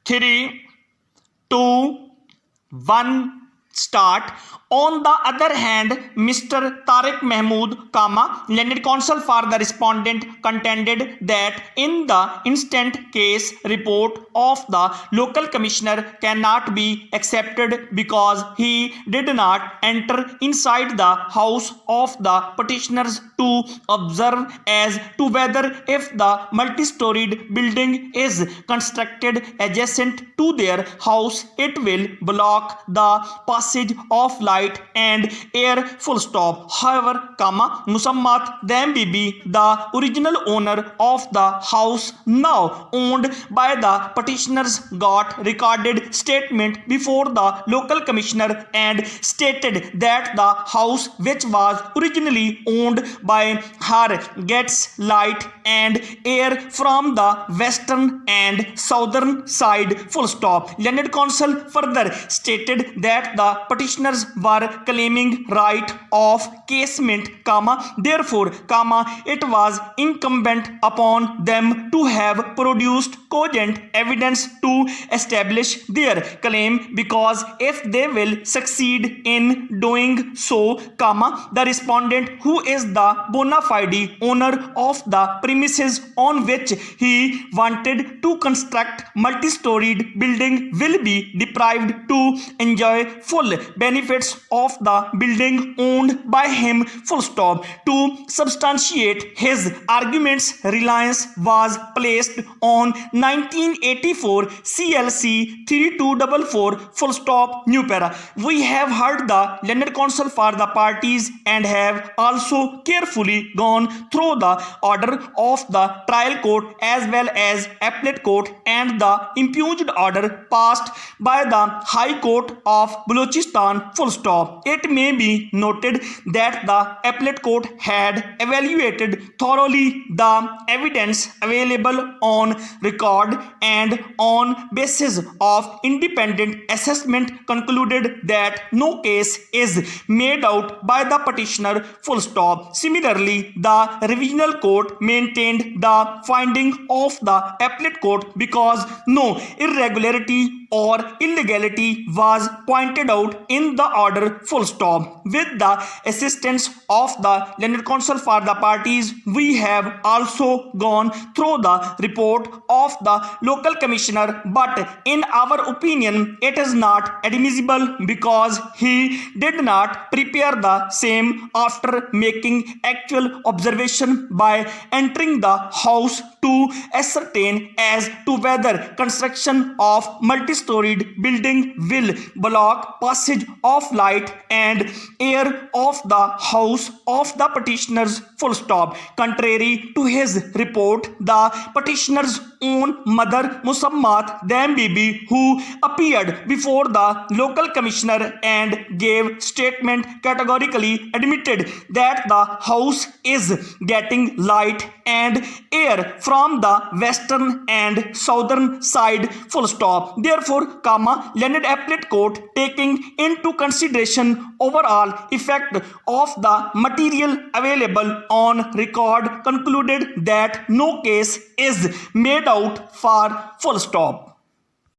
3, 2, 1, start. On the other hand, Mr. Tariq Mahmood, Learned Counsel for the respondent, contended that in the instant case report of the local commissioner cannot be accepted because he did not enter inside the house of the petitioners to observe as to whether if the multi-storied building is constructed adjacent to their house, it will block the passage of light and air, full stop. However, Musammat Dam Bibi, the original owner of the house now owned by the petitioners, got recorded statement before the local commissioner and stated that the house which was originally owned by her gets light and air from the western and southern side, full stop. Learned Counsel further stated that the petitioners were claiming right of casement, therefore, it was incumbent upon them to have produced cogent evidence to establish their claim, because if they will succeed in doing so, the respondent, who is the bona fide owner of the premises on which he wanted to construct multi-storied building, will be deprived to enjoy full benefits of the building owned by him, full stop. To substantiate his arguments, reliance was placed on 1984 CLC 3244, full stop, new para. We have heard the Learned Counsel for the parties and have also carefully gone through the order of the trial court as well as appellate court and the impugned order passed by the High Court of Balochistan, full stop. It may be noted that the appellate court had evaluated thoroughly the evidence available on record and on basis of independent assessment concluded that no case is made out by the petitioner, full stop. Similarly, the revisional court maintained the finding of the appellate court because no irregularity or illegality was pointed out in the order, full stop. With the assistance of the Learned Counsel for the parties, we have also gone through the report of the local commissioner, but in our opinion it is not admissible because he did not prepare the same after making actual observation by entering the house to ascertain as to whether construction of multi-storied building will block passage of light and air of the house of the petitioners, full stop. Contrary to his report, the petitioner's own mother, Musammat Dam Bibi, who appeared before the local commissioner and gave statement, categorically admitted that the house is getting light and air from the western and southern side, full stop. Therefore, Learned Appellate Court, taking into consideration overall effect of the material available on record, concluded that no case is made out for, full stop.